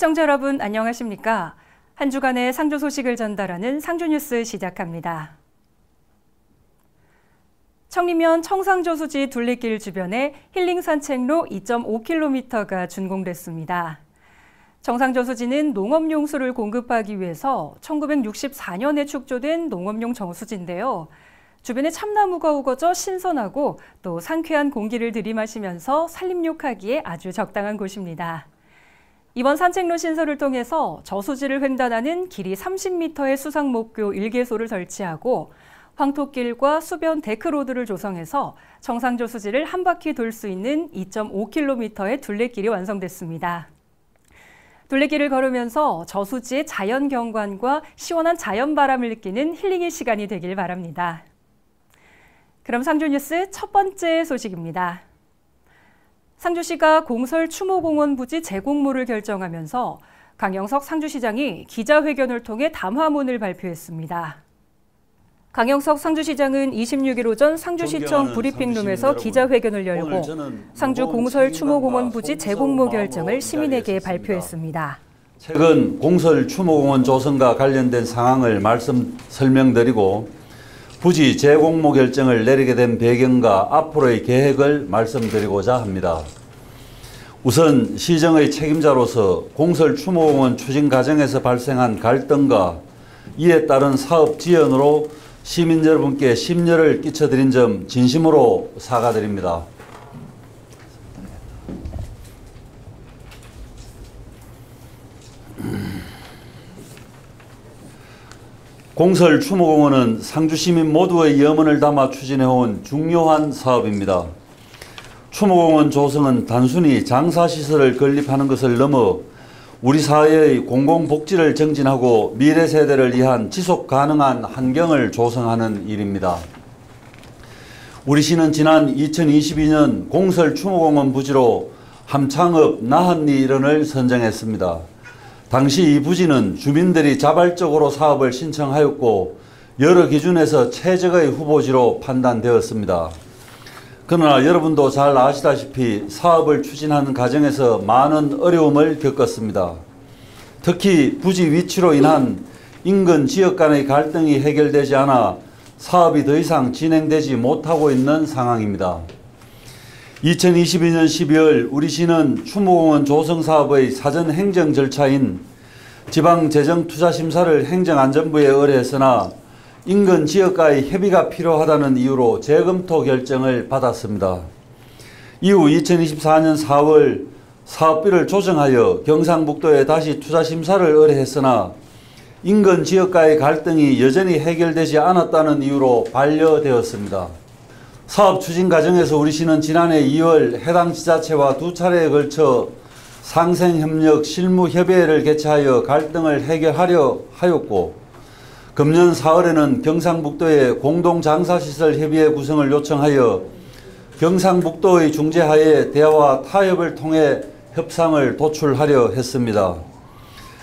시청자 여러분 안녕하십니까? 한 주간의 상주 소식을 전달하는 상주뉴스 시작합니다. 청리면 청상저수지 둘레길 주변에 힐링 산책로 2.5km가 준공됐습니다. 청상저수지는 농업용수를 공급하기 위해서 1964년에 축조된 농업용 저수지인데요. 주변에 참나무가 우거져 신선하고 또 상쾌한 공기를 들이마시면서 산림욕하기에 아주 적당한 곳입니다. 이번 산책로 신설을 통해서 저수지를 횡단하는 길이 30m의 수상목교 1개소를 설치하고 황토길과 수변 데크로드를 조성해서 청상저수지를 한 바퀴 돌 수 있는 2.5km의 둘레길이 완성됐습니다. 둘레길을 걸으면서 저수지의 자연 경관과 시원한 자연 바람을 느끼는 힐링의 시간이 되길 바랍니다. 그럼 상주뉴스 첫 번째 소식입니다. 상주시가 공설 추모공원 부지 재공모를 결정하면서 강영석 상주시장이 기자회견을 통해 담화문을 발표했습니다. 강영석 상주시장은 26일 오전 상주시청 브리핑룸에서 기자회견을 열고 상주 공설 추모공원 부지 재공모 결정을 시민에게 발표했습니다. 최근 공설 추모공원 조성과 관련된 상황을 설명드리고 부지 재공모 결정을 내리게 된 배경과 앞으로의 계획을 말씀드리고자 합니다. 우선 시정의 책임자로서 공설 추모공원 추진 과정에서 발생한 갈등과 이에 따른 사업 지연으로 시민 여러분께 심려를 끼쳐드린 점 진심으로 사과드립니다. 공설 추모공원은 상주시민 모두의 염원을 담아 추진해온 중요한 사업입니다. 추모공원 조성은 단순히 장사시설을 건립하는 것을 넘어 우리 사회의 공공복지를 정진하고 미래 세대를 위한 지속 가능한 환경을 조성하는 일입니다. 우리 시는 지난 2022년 공설 추모공원 부지로 함창읍 나한리 일원을 선정했습니다. 당시 이 부지는 주민들이 자발적으로 사업을 신청하였고 여러 기준에서 최적의 후보지로 판단되었습니다. 그러나 여러분도 잘 아시다시피 사업을 추진하는 과정에서 많은 어려움을 겪었습니다. 특히 부지 위치로 인한 인근 지역 간의 갈등이 해결되지 않아 사업이 더 이상 진행되지 못하고 있는 상황입니다. 2022년 12월 우리 시는 추모공원 조성 사업의 사전 행정 절차인 지방재정투자심사를 행정안전부에 의뢰했으나 인근 지역과의 협의가 필요하다는 이유로 재검토 결정을 받았습니다. 이후 2024년 4월 사업비를 조정하여 경상북도에 다시 투자심사를 의뢰했으나 인근 지역과의 갈등이 여전히 해결되지 않았다는 이유로 반려되었습니다. 사업 추진 과정에서 우리 시는 지난해 2월 해당 지자체와 두 차례에 걸쳐 상생협력 실무협의회를 개최하여 갈등을 해결하려 하였고 금년 4월에는 경상북도의 공동장사시설협의회 구성을 요청하여 경상북도의 중재하에 대화와 타협을 통해 협상을 도출하려 했습니다.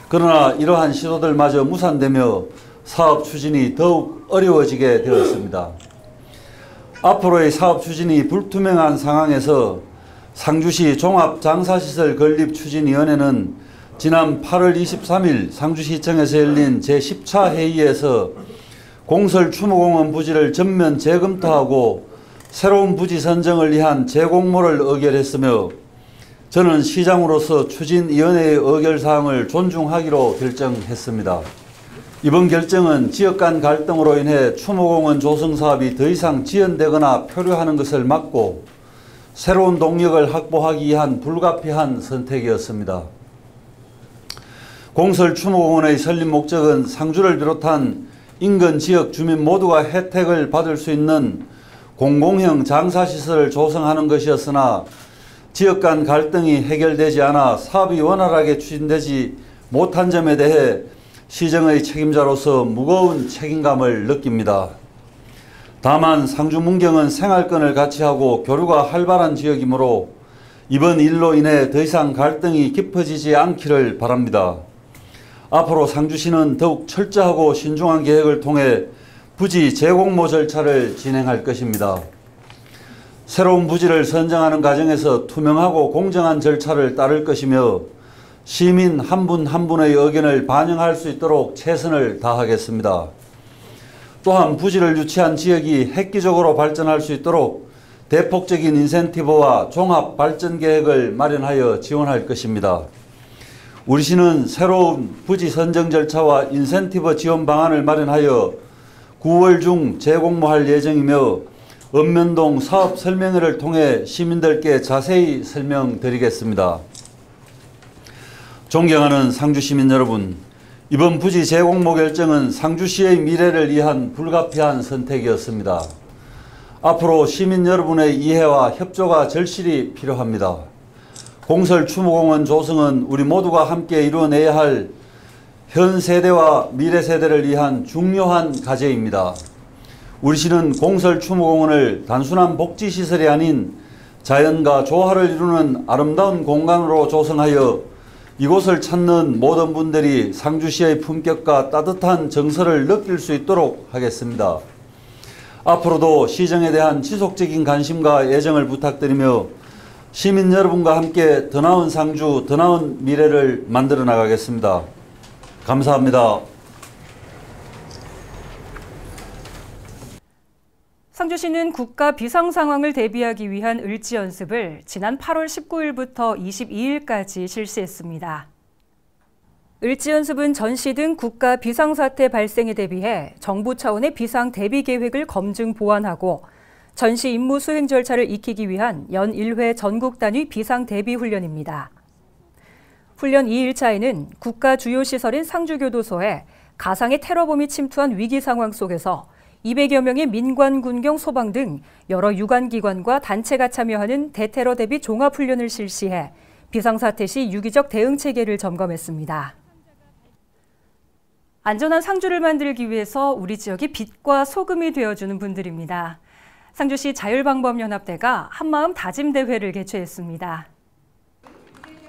그러나 이러한 시도들마저 무산되며 사업 추진이 더욱 어려워지게 되었습니다. 앞으로의 사업 추진이 불투명한 상황에서 상주시 종합장사시설 건립추진위원회는 지난 8월 23일 상주시청에서 열린 제10차 회의에서 공설 추모공원 부지를 전면 재검토하고 새로운 부지 선정을 위한 재공모를 의결했으며 저는 시장으로서 추진위원회의 의결사항을 존중하기로 결정했습니다. 이번 결정은 지역 간 갈등으로 인해 추모공원 조성 사업이 더 이상 지연되거나 표류하는 것을 막고 새로운 동력을 확보하기 위한 불가피한 선택이었습니다. 공설 추모공원의 설립 목적은 상주를 비롯한 인근 지역 주민 모두가 혜택을 받을 수 있는 공공형 장사시설을 조성하는 것이었으나 지역 간 갈등이 해결되지 않아 사업이 원활하게 추진되지 못한 점에 대해 시정의 책임자로서 무거운 책임감을 느낍니다. 다만 상주 문경은 생활권을 가치하고 교류가 활발한 지역이므로 이번 일로 인해 더 이상 갈등이 깊어지지 않기를 바랍니다. 앞으로 상주시는 더욱 철저하고 신중한 계획을 통해 부지 재공모 절차를 진행할 것입니다. 새로운 부지를 선정하는 과정에서 투명하고 공정한 절차를 따를 것이며 시민 한 분 한 분의 의견을 반영할 수 있도록 최선을 다하겠습니다. 또한 부지를 유치한 지역이 획기적으로 발전할 수 있도록 대폭적인 인센티브와 종합 발전 계획을 마련하여 지원할 것입니다. 우리 시는 새로운 부지 선정 절차와 인센티브 지원 방안을 마련하여 9월 중 재공모할 예정이며 읍면동 사업 설명회를 통해 시민들께 자세히 설명드리겠습니다. 존경하는 상주 시민 여러분, 이번 부지 재공모 결정은 상주시의 미래를 위한 불가피한 선택이었습니다. 앞으로 시민 여러분의 이해와 협조가 절실히 필요합니다. 공설 추모공원 조성은 우리 모두가 함께 이루어내야 할 현 세대와 미래 세대를 위한 중요한 과제입니다. 우리 시는 공설 추모공원을 단순한 복지시설이 아닌 자연과 조화를 이루는 아름다운 공간으로 조성하여 이곳을 찾는 모든 분들이 상주시의 품격과 따뜻한 정서를 느낄 수 있도록 하겠습니다. 앞으로도 시정에 대한 지속적인 관심과 애정을 부탁드리며 시민 여러분과 함께 더 나은 상주, 더 나은 미래를 만들어 나가겠습니다. 감사합니다. 상주시는 국가 비상 상황을 대비하기 위한 을지 연습을 지난 8월 19일부터 22일까지 실시했습니다. 을지 연습은 전시 등 국가 비상사태 발생에 대비해 정부 차원의 비상 대비 계획을 검증 보완하고 전시 임무 수행 절차를 익히기 위한 연 1회 전국 단위 비상 대비 훈련입니다. 훈련 2일차에는 국가 주요 시설인 상주교도소에 가상의 테러범이 침투한 위기 상황 속에서 200여 명의 민관, 군경, 소방 등 여러 유관기관과 단체가 참여하는 대테러 대비 종합훈련을 실시해 비상사태 시 유기적 대응 체계를 점검했습니다. 안전한 상주를 만들기 위해서 우리 지역이 빛과 소금이 되어주는 분들입니다. 상주시 자율방범연합대가 한마음 다짐대회를 개최했습니다.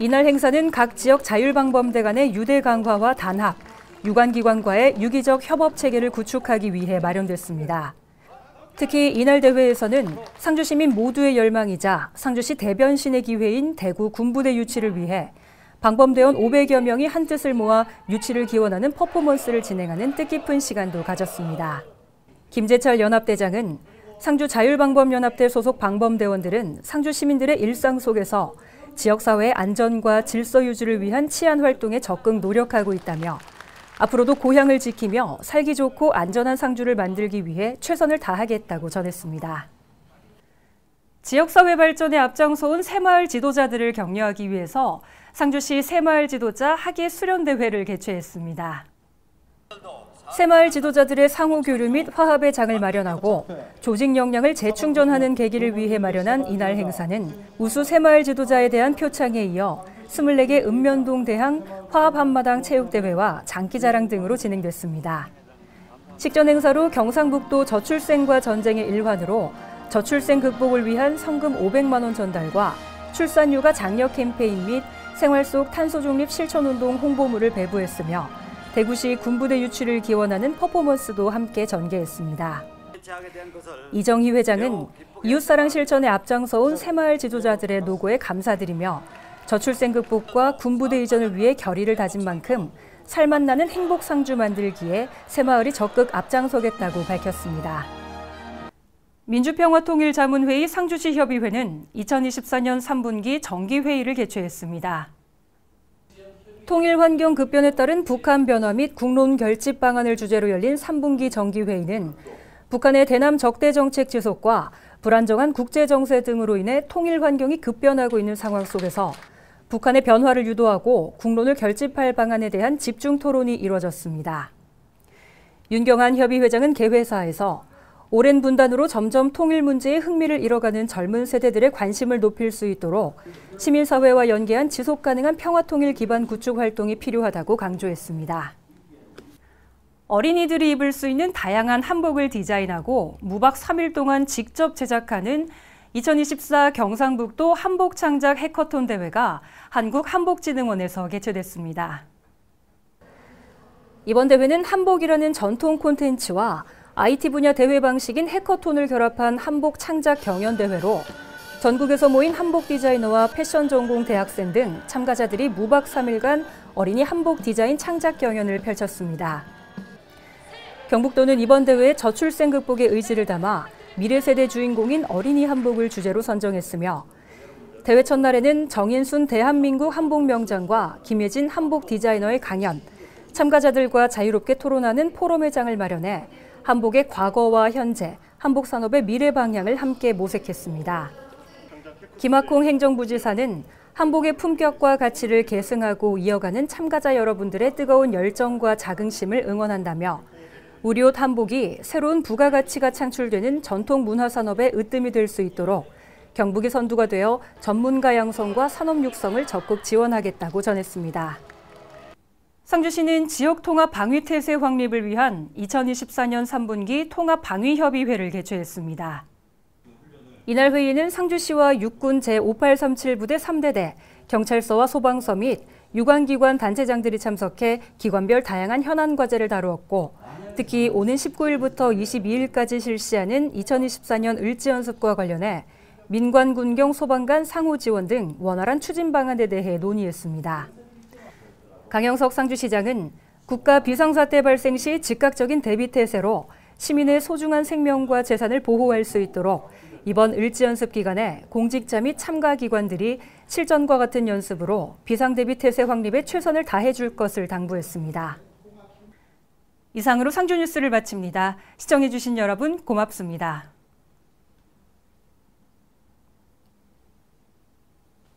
이날 행사는 각 지역 자율방범대 간의 유대 강화와 단합, 유관기관과의 유기적 협업 체계를 구축하기 위해 마련됐습니다. 특히 이날 대회에서는 상주 시민 모두의 열망이자 상주시 대변신의 기회인 대구 군부대 유치를 위해 방범대원 500여 명이 한뜻을 모아 유치를 기원하는 퍼포먼스를 진행하는 뜻깊은 시간도 가졌습니다. 김재철 연합대장은 상주 자율방범연합대 소속 방범대원들은 상주 시민들의 일상 속에서 지역사회의 안전과 질서 유지를 위한 치안 활동에 적극 노력하고 있다며 앞으로도 고향을 지키며 살기 좋고 안전한 상주를 만들기 위해 최선을 다하겠다고 전했습니다. 지역사회 발전에 앞장서온 새마을 지도자들을 격려하기 위해서 상주시 새마을 지도자 학예 수련대회를 개최했습니다. 새마을 지도자들의 상호 교류 및 화합의 장을 마련하고 조직 역량을 재충전하는 계기를 위해 마련한 이날 행사는 우수 새마을 지도자에 대한 표창에 이어 24개 읍면동 대항 화합 한마당 체육대회와 장기자랑 등으로 진행됐습니다. 식전 행사로 경상북도 저출생과 전쟁의 일환으로 저출생 극복을 위한 성금 500만 원 전달과 출산휴가 장려 캠페인 및 생활 속 탄소 중립 실천운동 홍보물을 배부했으며 대구시 군부대 유치를 기원하는 퍼포먼스도 함께 전개했습니다. 이정희 회장은 이웃사랑 실천에 앞장서온 새마을 지도자들의 노고에 감사드리며 저출생 극복과 군부대 이전을 위해 결의를 다진 만큼 살맛나는 행복 상주 만들기에 새마을이 적극 앞장서겠다고 밝혔습니다. 민주평화통일자문회의 상주시 협의회는 2024년 3분기 정기회의를 개최했습니다. 통일 환경 급변에 따른 북한 변화 및 국론 결집 방안을 주제로 열린 3분기 정기회의는 북한의 대남 적대 정책 지속과 불안정한 국제 정세 등으로 인해 통일 환경이 급변하고 있는 상황 속에서 북한의 변화를 유도하고 국론을 결집할 방안에 대한 집중 토론이 이루어졌습니다. 윤경한 협의회장은 개회사에서 오랜 분단으로 점점 통일 문제에 흥미를 잃어가는 젊은 세대들의 관심을 높일 수 있도록 시민사회와 연계한 지속가능한 평화통일 기반 구축 활동이 필요하다고 강조했습니다. 어린이들이 입을 수 있는 다양한 한복을 디자인하고 무박 3일 동안 직접 제작하는 2024 경상북도 한복창작 해커톤 대회가 한국한복진흥원에서 개최됐습니다. 이번 대회는 한복이라는 전통 콘텐츠와 IT 분야 대회 방식인 해커톤을 결합한 한복 창작 경연 대회로 전국에서 모인 한복 디자이너와 패션 전공 대학생 등 참가자들이 무박 3일간 어린이 한복 디자인 창작 경연을 펼쳤습니다. 경북도는 이번 대회에 저출생 극복의 의지를 담아 미래 세대 주인공인 어린이 한복을 주제로 선정했으며 대회 첫날에는 정인순 대한민국 한복 명장과 김예진 한복 디자이너의 강연, 참가자들과 자유롭게 토론하는 포럼회장을 마련해 한복의 과거와 현재, 한복 산업의 미래 방향을 함께 모색했습니다. 김학홍 행정부지사는 한복의 품격과 가치를 계승하고 이어가는 참가자 여러분들의 뜨거운 열정과 자긍심을 응원한다며 우리 옷 한복이 새로운 부가가치가 창출되는 전통 문화산업의 으뜸이 될 수 있도록 경북이 선두가 되어 전문가 양성과 산업 육성을 적극 지원하겠다고 전했습니다. 상주시는 지역통합 방위태세 확립을 위한 2024년 3분기 통합방위협의회를 개최했습니다. 이날 회의는 상주시와 육군 제5837부대 3대대, 경찰서와 소방서 및 유관기관 단체장들이 참석해 기관별 다양한 현안 과제를 다루었고 특히 오는 19일부터 22일까지 실시하는 2024년 을지연습과 관련해 민관, 군경, 소방 간 상호 지원 등 원활한 추진 방안에 대해 논의했습니다. 강영석 상주시장은 국가 비상사태 발생 시 즉각적인 대비태세로 시민의 소중한 생명과 재산을 보호할 수 있도록 이번 을지연습 기간에 공직자 및 참가기관들이 실전과 같은 연습으로 비상대비태세 확립에 최선을 다해줄 것을 당부했습니다. 이상으로 상주뉴스를 마칩니다. 시청해주신 여러분 고맙습니다.